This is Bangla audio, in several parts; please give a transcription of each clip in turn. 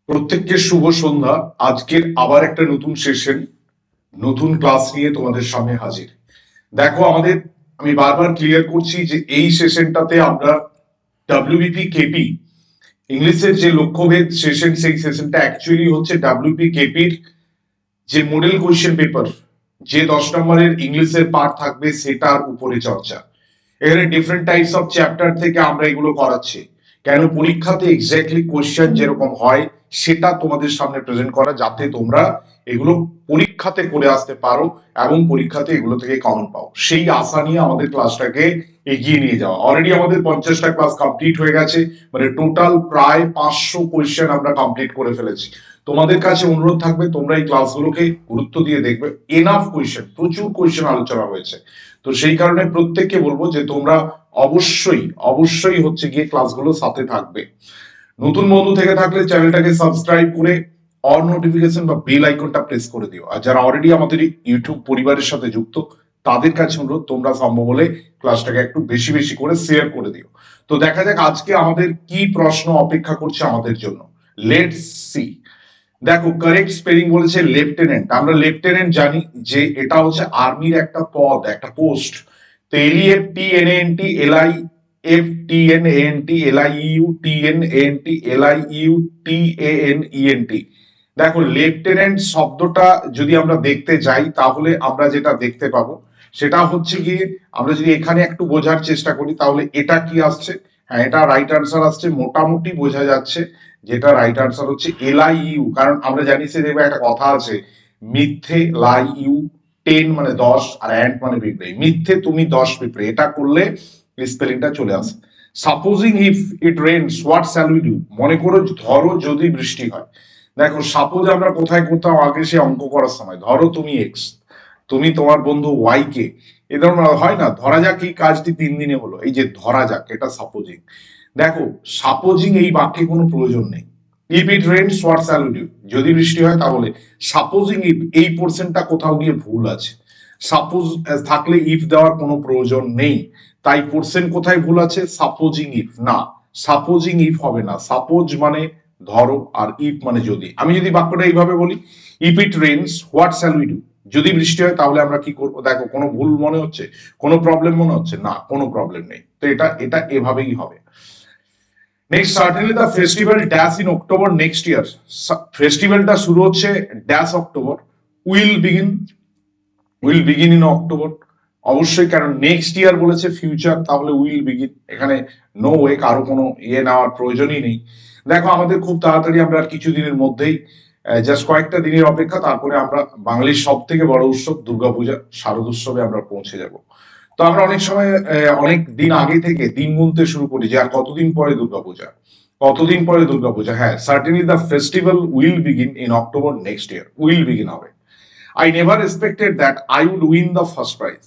প্রত্যেককে শুভ সন্ধ্যা। আজকের আবার একটা নতুন সেশন, নতুন ক্লাস নিয়ে তোমাদের সামনে হাজির। দেখো আমি বারবার ক্লিয়ার করছি যে এই সেশনটাতে আমরা ডাব্লিউবিপি কেপি ইংলিশের যে লক্ষ্যভেদ সেশন, সেই সেশনটা অ্যাকচুয়ালি হচ্ছে ডাব্লিউপি কেপির যে মডেল কোয়েশ্চেন পেপার, যে 10 নম্বরের ইংলিশের পার্ট থাকবে সেটার উপরে চর্চা। এখানে ডিফারেন্ট টাইপস অফ চ্যাপ্টার থেকে আমরা এগুলো করাচ্ছি। কেন? পরীক্ষাতে এক্স্যাক্টলি কোয়েশ্চেন যেরকম হয় সেটা তোমাদের সামনে প্রেজেন্ট করা, যাতে তোমরা এগুলো পরীক্ষাতে করে আসতে পারো এবং পরীক্ষাতে এগুলো থেকে কমন পাও, সেই আশা নিয়ে আমাদের ক্লাসটাকে এগিয়ে নিয়ে যাওয়া। অলরেডি আমাদের 50টা ক্লাস কমপ্লিট হয়ে গেছে, মানে টোটাল প্রায় 500 কোয়েশ্চেন আমরা কমপ্লিট করে ফেলেছি। তোমাদের কাছে অনুরোধ থাকবে তোমরা এই ক্লাসগুলোকে গুরুত্ব দিয়ে দেখবে। এনাফ কোয়েশ্চেন, প্রচুর কোয়েশ্চেন আলোচনা হয়েছে, তো সেই কারণে প্রত্যেককে বলবো যে তোমরা অবশ্যই অবশ্যই হচ্ছে গিয়ে ক্লাসগুলো সাথে থাকবে। নতুন বন্ধু থেকে থাকলে চ্যানেলটাকে সাবস্ক্রাইব করে অল নোটিফিকেশন বা বেল আইকনটা প্রেস করে দিও। আর যারা অলরেডি আমাদের ইউটিউব পরিবারের সাথে যুক্ত, তাদের কাছে অনুরোধ তোমরা সম্ভব হলে ক্লাসটাকে একটু বেশি বেশি করে শেয়ার করে দিও। তো দেখা যাক আজকে আমাদের কি প্রশ্ন অপেক্ষা করছে আমাদের জন্য। Let's see. দেখো, কারেক্ট স্পেলিং বলেছে লেফটেন্যান্ট। আমরা লেফটেন্যান্ট জানি যে এটা হচ্ছে আর্মির একটা পদ, একটা পোস্ট। তো L E F T N N T L I F T N N T L I U T N N T L I U T A N E N T. দেখো, লেফটেন্যান্ট শব্দটা যদি আমরা দেখতে যাই তাহলে আমরা যেটা দেখতে পাবো সেটা হচ্ছে গিয়ে, আমরা যদি এখানে একটু বোঝার চেষ্টা করি তাহলে এটা কি আসছে। হ্যাঁ, এটা রাইট আনসার আসছে, মোটামুটি বোঝা যাচ্ছে যেটা রাইট আনসার হচ্ছে এল আই ইউ। কারণ আমরা জানি সে দেখবে একটা কথা আছে, মিথ্যে লাই ইউ, 10 মানে 10 আর অ্যান্ট মানে পিঁপড়ে। মিথ্যে তুমি 10 পিঁপড়ে, এটা করলে স্পেলিংটা চলে আসে। Supposing if it rains what shall we do. মনে করো ধরো যদি বৃষ্টি হয়। দেখো, সাপোজ আমরা কোথায় করতাম আগে সে অঙ্ক করার সময়, ধরো তুমি এক্স, তুমি তোমার বন্ধু ওয়াই কে, এ ধরনের হয় না, ধরা যাক এই কাজটি 3 দিনে হলো, এই যে ধরা যাক, এটা সাপোজিং। দেখো, সাপোজিং এই বাক্যে কোনো প্রয়োজন নেই। If it rains what shall we do, যদি বৃষ্টি হয় তাহলে। সাপোজিং ইফ, এই পোর্শনটা কোথাও গিয়ে ভুল আছে। সাপোজ থাকলে ইফ দেওয়ার কোনো প্রয়োজন নেই, তাই পোর্শন কোথায় ভুল আছে? সাপোজিং ইফ না, সাপোজিং ইফ হবে না। সাপোজ মানে ধরো, আর ইফ মানে যদি। আমি যদি বাক্যটা এইভাবে বলি, if it rains what shall we do, যদি বৃষ্টি হয় তাহলে আমরা কি করব। দেখো, কোনো ভুল মনে হচ্ছে, কোনো প্রবলেম মনে হচ্ছে না? কোনো প্রবলেম নেই। তো এটা এটা এভাবেই হবে। Next, certainly the festival dash in October next year. ফেস্টিভ্যালটা শুরু হচ্ছে dash October, will begin, will begin in October. অবশ্যই, কারণ নেক্সট ইয়ার বলেছে ফিউচার, তাহলে উইল বিগিন, এখানে নো ওয়ে, কারো কোনো ইয়ে নেওয়ার প্রয়োজনই নেই। দেখো, আমাদের খুব তাড়াতাড়ি, আমরা আর কিছু দিনের মধ্যেই, জাস্ট কয়েকটা দিনের অপেক্ষা, তারপরে আমরা বাঙালির সব থেকে বড় উৎসব দুর্গাপূজা, শারদ উৎসবে আমরা পৌঁছে যাব। তো আমরা অনেক সময় অনেক দিন আগে থেকে দিন গুনতে শুরু করি যে আর কতদিন পরে দুর্গাপূজা, কতদিন পরে দুর্গাপূজা। হ্যাঁ, certainly the festival will begin in October next year, will begin হবে। I never expected that I would win the first prize.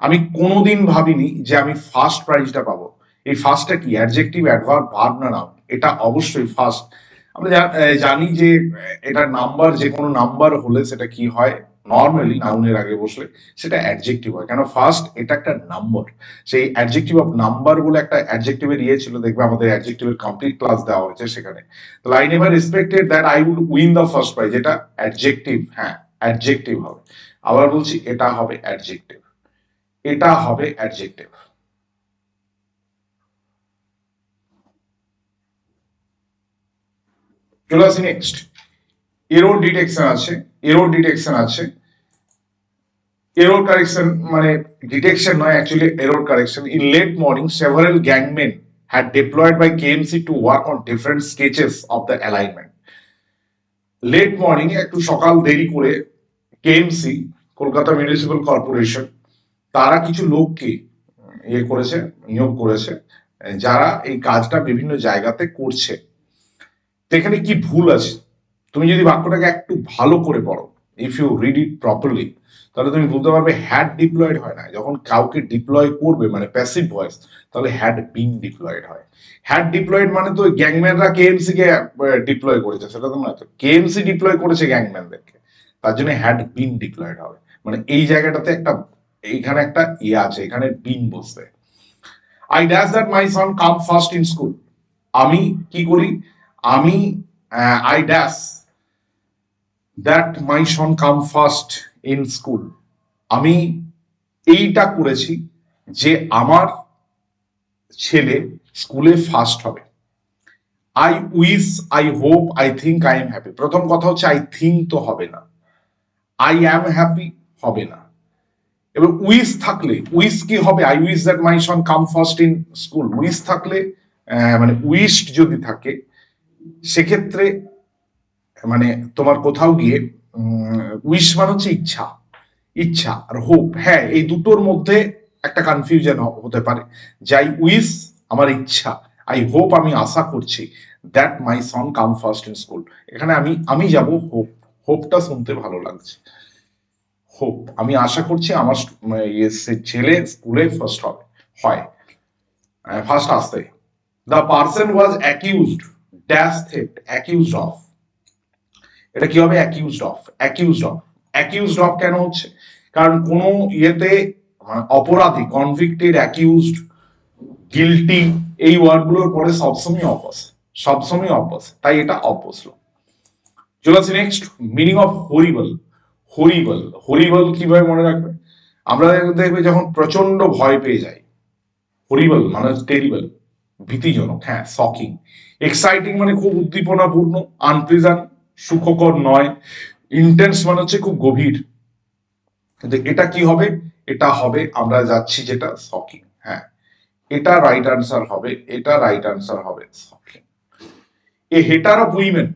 আমি কোনোদিন ভাবিনি যে আমি ফার্স্ট প্রাইজটা পাবো। এই ফার্স্টটা কি? অ্যাডজেক্টিভ, অ্যাডভার্ব, ভার্ব না নাউন? এটা অবশ্যই ফার্স্ট। আমরা জানি যে এটা নাম্বার, যে কোনো নাম্বার হলে সেটা কি হয়, নর্মালি নাউনের আগে বসলে সেটা অ্যাডজেক্টিভ হয়। কেন? ফার্স্ট এটা একটা নাম্বার, সেই অ্যাডজেক্টিভ অফ নাম্বার বলে একটা অ্যাডজেক্টিভের ইয়ে ছিল, দেখবে আমাদের অ্যাডজেক্টিভের কমপ্লিট ক্লাস দেওয়া হয়েছে সেখানে। তো I never expected that I would win the first prize, এটা অ্যাডজেক্টিভ। হ্যাঁ, অ্যাডজেক্টিভ হবে। আবার বলছি, এটা হবে অ্যাডজেক্টিভ, এটা হবে অ্যাডজেক্টিভ। চলে আসি নেক্সট। এরর ডিটেকশন আছে, এরর ডিটেকশন আছে। এরর কারেকশন মানে ডিটেকশন নয়, actually error correction. In late morning several gangmen had deployed by KMC to work on different sketches of the alignment. Late morning একটু সকাল দেরি করে কেএমসি, কলকাতা মিউনিসিপাল কর্পোরেশন, তারা কিছু লোককে ইয়ে করেছে, নিয়োগ করেছে, যারা এই কাজটা বিভিন্ন জায়গাতে করছে। তো এখানে কি ভুল আছে? তুমি যদি বাক্যটাকে একটু ভালো করে পড়ো, if you read it properly, তাহলে তুমি বুঝতে পারবে হ্যাড ডিপ্লয়েড হয় না। যখন কাউকে ডিপ্লয় করবে মানে প্যাসিভ ভয়েস, তাহলে হ্যাড বিন ডিপ্লয়েড হয়। হ্যাড ডিপ্লয়েড মানে তো গ্যাংম্যানরা কেএমসি কে ডিপ্লয় করেছে, সেটা তো নয়। তো কেএমসি ডিপ্লয় করেছে গ্যাংম্যানদেরকে, তার জন্য হ্যাড বিন ডিপ্লয়েড হবে। মানে এই জায়গাটাতে একটা, এইখানে একটা ইয়ে আছে, এখানে বিন বসবে। I dash that my son come first in school. আমি কি করি? আমি I dash that my son come first in school. আমি এইটা করেছি যে আমার ছেলে স্কুলে ফার্স্ট হবে। I wish, I hope, I think, I am happy. প্রথম কথা হচ্ছে আই থিঙ্ক তো হবে না, আই অ্যাম হ্যাপি হবে না। এবার উইশ থাকলে, উইশ কি হবে? I wish that my son come first in school. Wish থাকলে মানে উইশড যদি থাকে সেক্ষেত্রে মানে তোমার কোথাও গিয়ে উইশ মানে হচ্ছে ইচ্ছা, ইচ্ছা আর হোপ, হ্যাঁ এই দুটোর মধ্যে একটা কনফিউশন হতে পারে। যে আই উইশ আমার ইচ্ছা, আই হোপ আমি আশা করছি, that my son come first in school. এখানে আমি যাব হোপ, হোপটা শুনতে ভালো লাগছে। হোপ আমি আশা করছি আমার ছেলে স্কুলে ফার্স্ট হবে, হয় ফার্স্ট আসতে। The person was accused dash theft, accused of. এটা কি হবে? Accused of, accused of. Accused of কেন হচ্ছে? কারণ কোন ইয়েতে অপরাধী, কনভিক্টেড, অ্যাকিউজড, গিলটি, এই ওয়ার্ডগুলোর পরে সবসময় অপস, সবসময় অপস, তাই এটা অপসল। চলে আসি নেক্সট, মিনিং অফ হরিবল। হরিবল, হরিবল কিভাবে মনে রাখবে? আমরা দেখবে যখন প্রচন্ড ভয় পেয়ে যাই, হরিবল মানে টেরিবল, ভীতিজনক, হ্যাঁ শকিং। এক্সাইটিং মানে খুব উদ্দীপনাপূর্ণ, আনপ্লিজেন্ট সুখকর নয়, ইন্টেন্স মানে হচ্ছে খুব গভীর। কিন্তু এটা কি হবে? এটা হবে, আমরা যাচ্ছি যেটা শকিং, হ্যাঁ এটা রাইট আনসার হবে, এটা রাইট আনসার হবে শকিং। এ হেটার অফ উইমেন,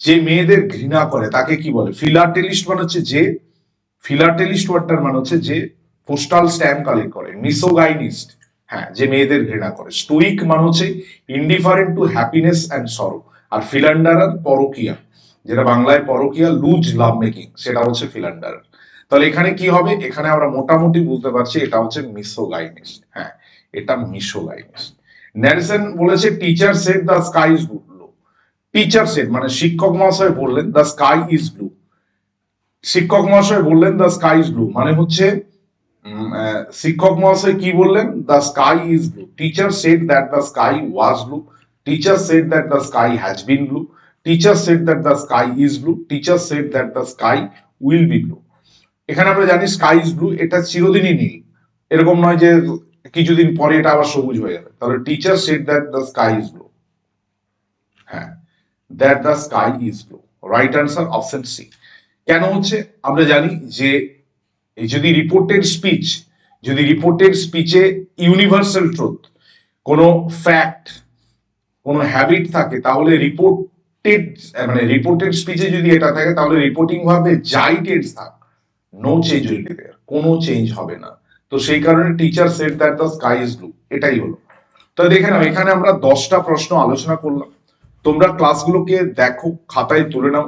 যে মেয়েদের ঘৃণা করে তাকে কি বলে? ফিলাটেলিস্ট মানে হচ্ছে যে, ফিলাটেলিস্ট ওয়ার্ডটার মানে হচ্ছে যে পোস্টাল স্ট্যাম্প কালেক্ট করে। মিসোগাইনিস্ট, হ্যাঁ যে মেয়েদের ঘৃণা করে। স্টোইক মানে হচ্ছে ইনডিফারেন্ট টু হ্যাপিনেস অ্যান্ড সরো। আর ফিলান্ডারার পরকিয়া, যেটা বাংলায় পরকিয়া, লুজ লাভ মেকিং, সেটা হচ্ছে ফিলান্ডারার। তাহলে এখানে কি হবে? এখানে আমরা মোটামুটি বুঝতে পারছি এটা হচ্ছে মিসোগাইনিস্ট, হ্যাঁ এটা মিসোগাইনিস্ট। ন্যালসন বলেছে teacher said the sky is blue. Teacher said মানে শিক্ষক মহাশয় বললেন দ্য স্কাই ইজ ব্লু। শিক্ষক মহাশয় বললেন দ্য স্কাই ইজ ব্লু মানে হচ্ছে শিক্ষক মহাশয় কি বললেন? The sky is blue. Teacher said that the sky was blue. Teacher said that the sky has been blue. Teacher said that the sky is blue. Teacher said that the sky will be blue. এখানে আমরা জানি স্কাই ইজ ব্লু, এটা চিরদিনই নীল, এরকম নয় যে কিছুদিন পরে এটা আবার সবুজ হয়ে যাবে। তাহলে teacher said that the sky is blue, হ্যাঁ that the sky is blue, right answer option C. কেন হচ্ছে? আমরা জানি যে এই যদি রিপোর্টেড স্পিচ, যদি রিপোর্টেড স্পিচে ইউনিভার্সাল ট্রুথ, কোনো ফ্যাক্ট, কোনো হ্যাবিট থাকে, তাহলে রিপোর্টেড মানে রিপোর্টেড স্পিচে যদি এটা থাকে তাহলে রিপোর্টিং ভাবে যাই টেন্স থাক, no change will be there, কোনো চেঞ্জ হবে না। তো সেই কারণে teacher said that the sky is blue, এটাই হলো। তো দেখে নাও এখানে আমরা 10টা প্রশ্ন আলোচনা করলাম। তোমরা ক্লাসগুলোকে দেখো, খাতায় তুলে নাও।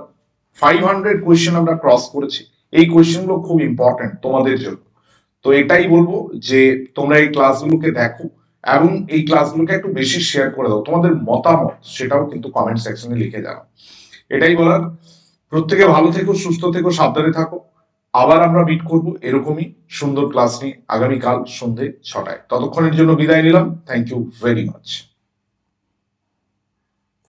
500 কোয়েশ্চেন আমরা ক্রস করেছি। এই কোয়েশ্চেনগুলো খুব ইম্পর্টেন্ট তোমাদের জন্য। তো এটাই বলবো যে তোমরা এই ক্লাসগুলোকে দেখো এবং এই ক্লাসগুলোকে একটু বেশি শেয়ার করে দাও। তোমাদের মতামত সেটাও কিন্তু কমেন্ট সেকশনে লিখে জানাও। এটাই বলার। প্রত্যেকে ভালো থেকো, সুস্থ থেকো, সাবধানে থাকো। আবার আমরা মিট করবো এরকমই সুন্দর ক্লাস নিয়ে আগামীকাল সন্ধে 6টায়। ততক্ষণের জন্য বিদায় নিলাম। Thank you very much.